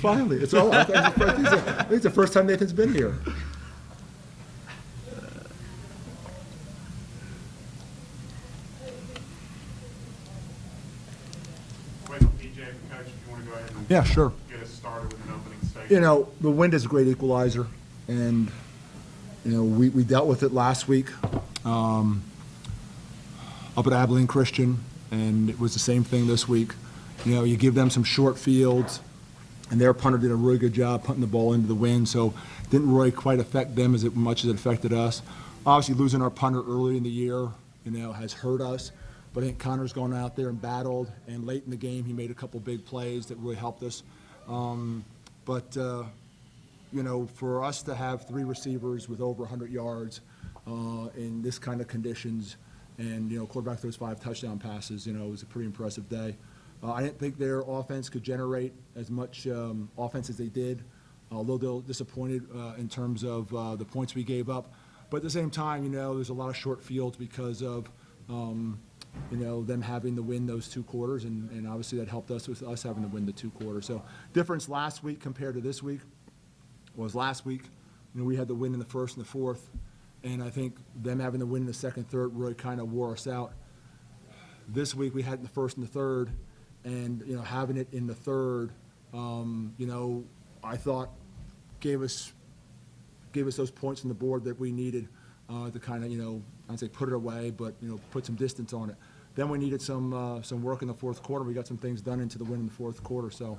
Finally, it's all. I think it's the first time Nathan's been here. Wait, PJ, Coach, if you want to go ahead and Yeah, sure. get us started with an opening statement. You know, the wind is a great equalizer, and you know we dealt with it last week up at Abilene Christian, and it was the same thing this week. You know, you give them some short fields, and their punter did a really good job putting the ball into the wind, so it didn't really quite affect them as much as it affected us. Obviously, losing our punter early in the year, you know, has hurt us. But I think Connor's gone out there and battled, and late in the game he made a couple big plays that really helped us. You know, for us to have three receivers with over 100 yards in this kind of conditions, and, you know, quarterback throws 5 touchdown passes, you know, it was a pretty impressive day. I didn't think their offense could generate as much offense as they did, although they're disappointed in terms of the points we gave up. But at the same time, you know, there's a lot of short fields because of you know, them having to win those 2 quarters, and obviously that helped us with us having to win the 2 quarters. So difference last week compared to this week was last week, you know, we had the win in the first and the fourth, and I think them having the win in the second, third really kind of wore us out. This week we had it in the first and the third, and, you know, having it in the third, you know, I thought gave us those points on the board that we needed to kind of, you know, I'd say put it away, but, you know, put some distance on it. Then we needed some work in the fourth quarter. We got some things done into the win in the fourth quarter. So,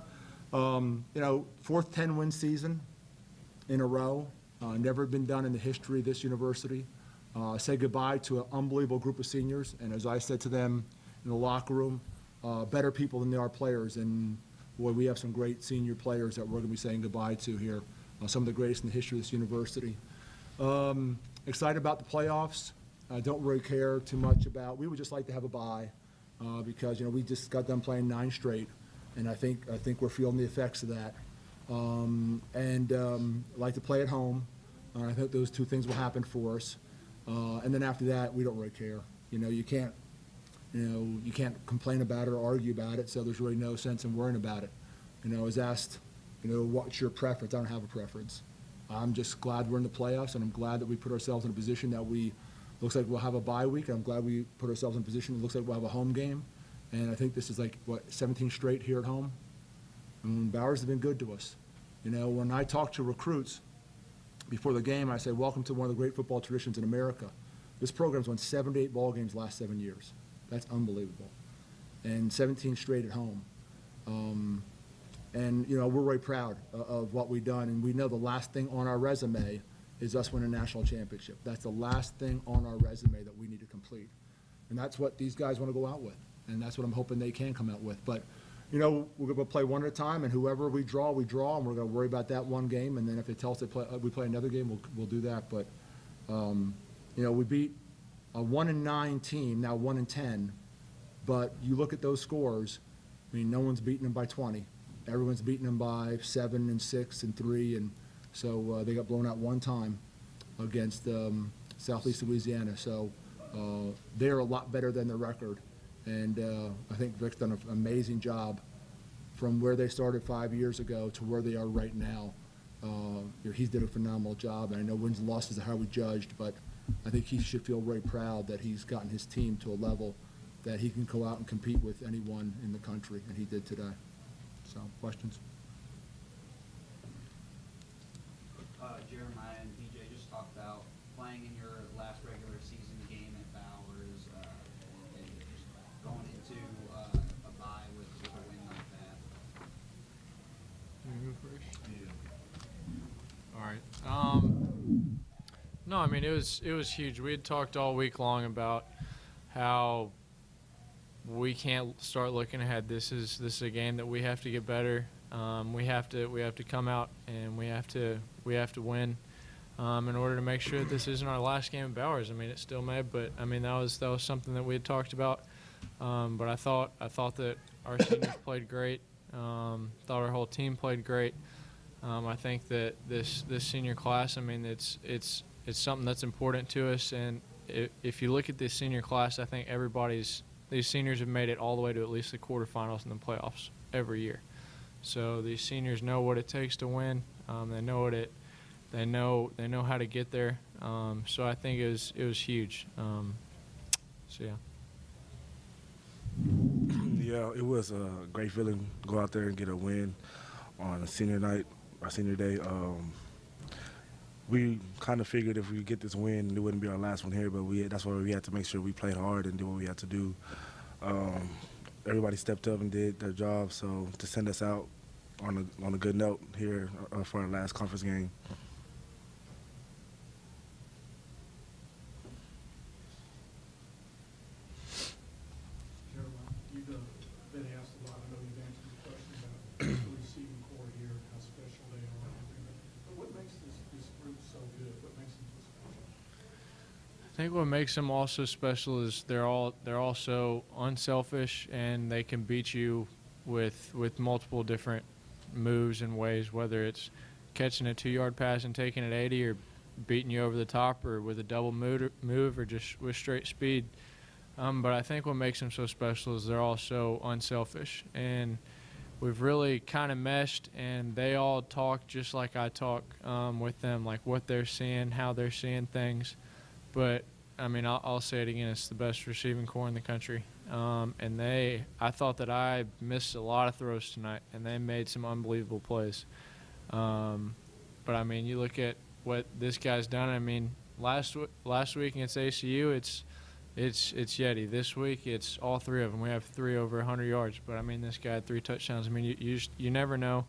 you know, fourth 10-win season in a row. Never been done in the history of this university. Said goodbye to an unbelievable group of seniors. And as I said to them in the locker room, better people than they are players. And, boy, we have some great senior players that we're going to be saying goodbye to here. Some of the greatest in the history of this university. Excited about the playoffs. I don't really care too much about. We would just like to have a bye because, you know, we just got done playing 9 straight, and I think we're feeling the effects of that. Like to play at home. I think those 2 things will happen for us. And then after that, we don't really care. You know, you can't complain about it or argue about it. So there's really no sense in worrying about it. You know, I was asked, you know, what's your preference? I don't have a preference. I'm just glad we're in the playoffs, and I'm glad that we put ourselves in a position that looks like we'll have a bye week. I'm glad we put ourselves in a position that looks like we'll have a home game. And I think this is like, 17 straight here at home? And Bowers has been good to us. You know, when I talk to recruits before the game, I say, welcome to one of the great football traditions in America. This program's won 7 to 8 ball games the last 7 years. That's unbelievable. And 17 straight at home. And, you know, we're very proud of what we've done. And we know the last thing on our resume is us winning a national championship. That's the last thing on our resume that we need to complete. And that's what these guys want to go out with. And that's what I'm hoping they can come out with. But, you know, we're going to play one at a time, and whoever we draw, and we're going to worry about that one game. And then if they tell us we play another game, we'll do that. But, you know, we beat a 1-9 team, now 1-10. But you look at those scores, I mean, no one's beaten them by 20. Everyone's beaten them by 7 and 6 and 3, and so they got blown out one time against Southeast Louisiana. So they're a lot better than the record, and I think Vic's done an amazing job from where they started 5 years ago to where they are right now. You know, he's did a phenomenal job, and I know wins and losses are how we judged, but I think he should feel very proud that he's gotten his team to a level that he can go out and compete with anyone in the country, and he did today. So, questions? Jeremiah and PJ just talked about playing in your last regular season game at Bowers and just going into a bye with a win like that. You go first? Yeah. All right. No, I mean it was huge. We had talked all week long about how we can't start looking ahead. This is a game that we have to get better. We have to come out and we have to win in order to make sure that this isn't our last game at Bowers. I mean, it still may, but I mean that was something that we had talked about. But I thought that our seniors played great. Thought our whole team played great. I think that this senior class, I mean, it's something that's important to us. And if you look at this senior class, I think these seniors have made it all the way to at least the quarterfinals and the playoffs every year. So these seniors know what it takes to win. They know what it. They know how to get there. So I think it was huge. So yeah. Yeah, it was a great feeling to go out there and get a win on a senior night, our senior day. We kind of figured if we get this win, it wouldn't be our last one here, but that's why we had to make sure we played hard and did what we had to do. Everybody stepped up and did their job, so to send us out on a good note here for our last conference game. Jeremiah, you've been asked a lot. I know you've answered the question about the receiving core here and how special they are and everything. But what makes this group so good? What makes them so special? I think what makes them also special is they're all so unselfish, and they can beat you with multiple different moves and ways, whether it's catching a 2-yard pass and taking it 80, or beating you over the top, or with a double move, or just with straight speed. But I think what makes them so special is they're all so unselfish, and we've really kind of meshed, and they all talk just like I talk with them, like what they're seeing, how they're seeing things. But I mean, I'll say it again, it's the best receiving core in the country. And I thought that I missed a lot of throws tonight, and they made some unbelievable plays. But I mean, you look at what this guy's done. I mean, last week against ACU, it's Yeti. This week, it's all three of them. We have 3 over 100 yards. But I mean, this guy had 3 touchdowns. I mean, you never know.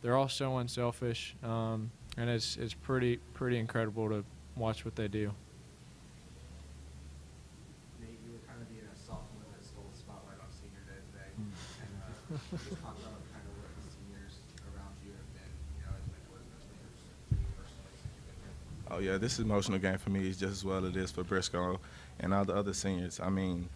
They're all so unselfish, and it's pretty incredible to watch what they do. Nate, you were kind of being a sophomore that stole the spotlight on senior day today. And just talk about kind of what the seniors around you have been, as mentors and as leaders to you personally since you've been here. Oh, yeah, this is an emotional game for me just as well as it is for Briscoe and all the other seniors. I mean,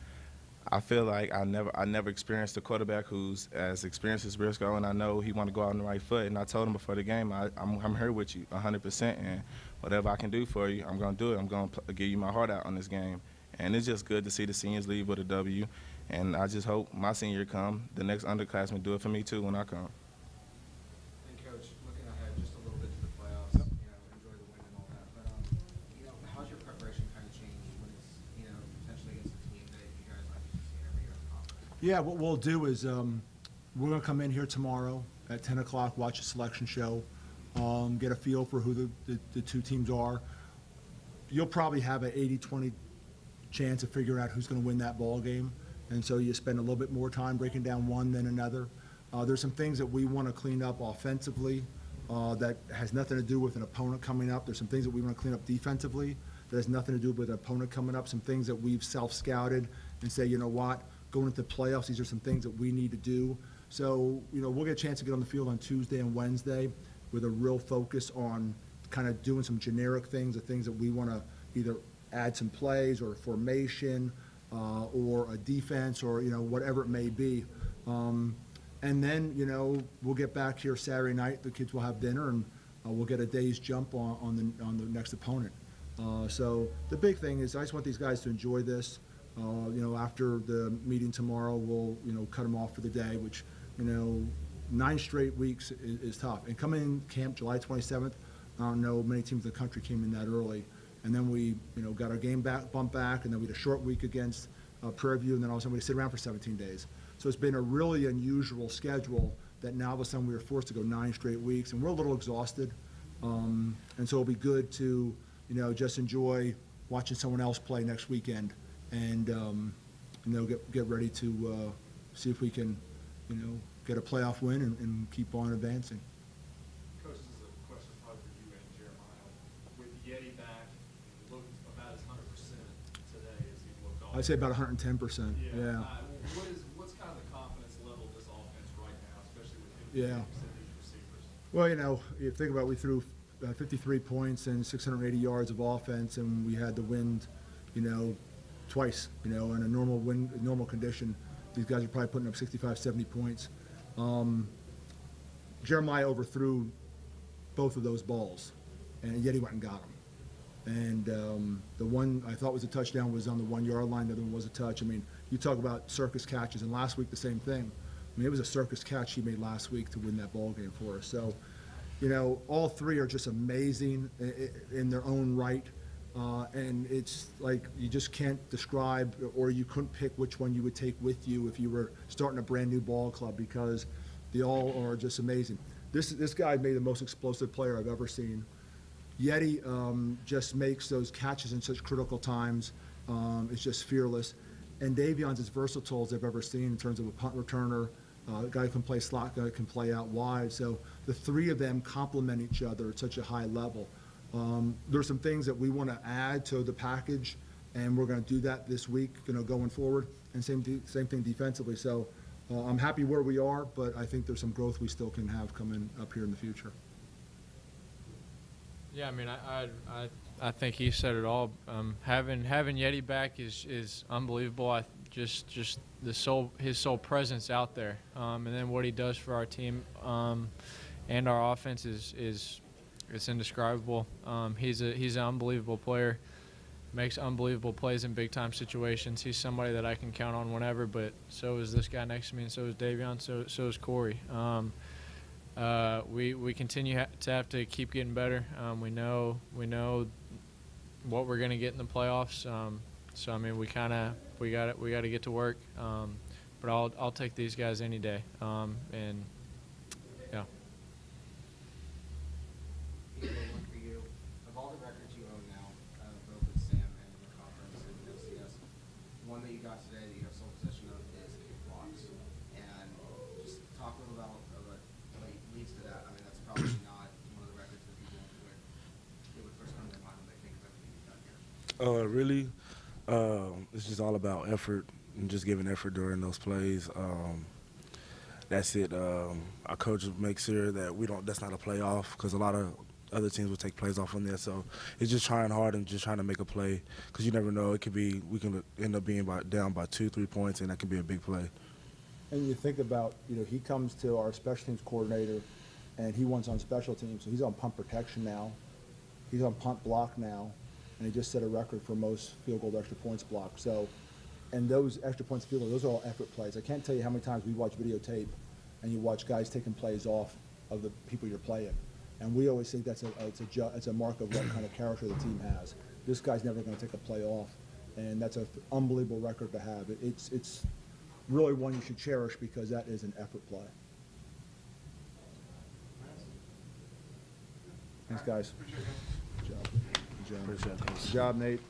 I feel like I never experienced a quarterback who's as experienced as Briscoe, and I know he want to go out on the right foot. And I told him before the game, I'm here with you 100%, and whatever I can do for you, I'm going to do it. I'm going to give you my heart out on this game. And it's just good to see the seniors leave with a W. And I just hope my senior come, the next underclassmen do it for me too when I come. And Coach, looking ahead just a little bit to the playoffs, enjoy the win and all that. But how's your preparation kind of changed when it's potentially against a team that you guys aren't used to seeing every year in the conference? Yeah, what we'll do is we're going to come in here tomorrow at 10 o'clock, watch a selection show, get a feel for who the two teams are. You'll probably have an 80-20 chance of figuring out who's going to win that ball game, and so you spend a little bit more time breaking down one than another. There's some things that we want to clean up offensively that has nothing to do with an opponent coming up. There's some things that we want to clean up defensively that has nothing to do with an opponent coming up. Some things that we've self-scouted and say, you know what, going into the playoffs, these are some things that we need to do. So, we'll get a chance to get on the field on Tuesday and Wednesday with a real focus on kind of doing some generic things, the things that we want to either add some plays or formation or a defense or, whatever it may be. And then, we'll get back here Saturday night. The kids will have dinner, and we'll get a day's jump on the next opponent. So the big thing is I just want these guys to enjoy this. After the meeting tomorrow, we'll, cut them off for the day, which, 9 straight weeks is tough. And coming in camp July 27th, I don't know many teams in the country came in that early. And then we, got our game bumped back, and then we had a short week against Prairie View, and then all of a sudden we sit around for 17 days. So it's been a really unusual schedule that now all of a sudden we were forced to go 9 straight weeks, and we're a little exhausted. And so it'll be good to, just enjoy watching someone else play next weekend, and get ready to see if we can, get a playoff win and keep on advancing. Coach, this is a question probably for you and Jeremiah. With Yeti back, he looked about as 100% today as he looked all I'd say about 110%. Yeah. What's kind of the confidence level of this offense right now, especially with him Yeah. these receivers? Well, you think about it, we threw 53 points and 680 yards of offense, and we had the wind, twice. In a normal condition, these guys are probably putting up 65, 70 points. Jeremiah overthrew both of those balls, and yet he went and got them. And the one I thought was a touchdown was on the 1 yard line. The other one was a touch. I mean, you talk about circus catches, and last week the same thing. mean, it was a circus catch he made last week to win that ball game for us. So, you know, all three are just amazing in their own right. And it's like you just can't describe, or you couldn't pick which one you would take with you if you were starting a brand new ball club, because they all are just amazing. This guy may be the most explosive player I've ever seen. Yeti just makes those catches in such critical times. It's just fearless. And Davion's as versatile as I've ever seen in terms of a punt returner, a guy who can play slot, guy who can play out wide. So the three of them complement each other at such a high level. There's some things that we want to add to the package, and we're going to do that this week, you know, going forward. And same thing defensively. So I'm happy where we are, but I think there's some growth we still can have coming up here in the future. Yeah, I mean, I think he said it all. Having Yeti back is unbelievable. Just his sole presence out there, and then what he does for our team and our offense is it's indescribable. He's an unbelievable player. Makes unbelievable plays in big time situations. He's somebody that I can count on whenever. But so is this guy next to me, and so is Davion. So is Corey. We continue to have to keep getting better. We know what we're going to get in the playoffs. So I mean, we got to get to work. But I'll take these guys any day. And yeah. Peter, one for you. Of all the records you own now, both with Sam and in the conference and LCS, one that you got today that you have sole possession of is kick blocks. And just talk a little about what leads to that. I mean, that's probably not one of the records that people would first come to their mind when they think of everything you've done here. Really, it's just all about effort and just giving effort during those plays. That's it. Our coach makes sure that that's not a playoff, because a lot of other teams will take plays off on there. So it's just trying hard and just trying to make a play, because you never know. We can end up being down by 2-3 points, and that can be a big play. And you think about, you know, he comes to our special teams coordinator, and he wants on special teams. So he's on punt protection now. He's on punt block now, and he just set a record for most field goal extra points blocked. So, and those extra points field goal, those are all effort plays. I can't tell you how many times we watch videotape, and you watch guys taking plays off of the people you're playing. And we always think it's a mark of what kind of character the team has. This guy's never going to take a play off, and that's an unbelievable record to have. It's really one you should cherish, because that is an effort play. Thanks, guys. Good job. Good job. Appreciate it, Coach. Good job, Nate.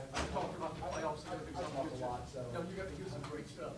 I talked about the playoffs and everything's come up a lot, so. No, you got to do some great stuff.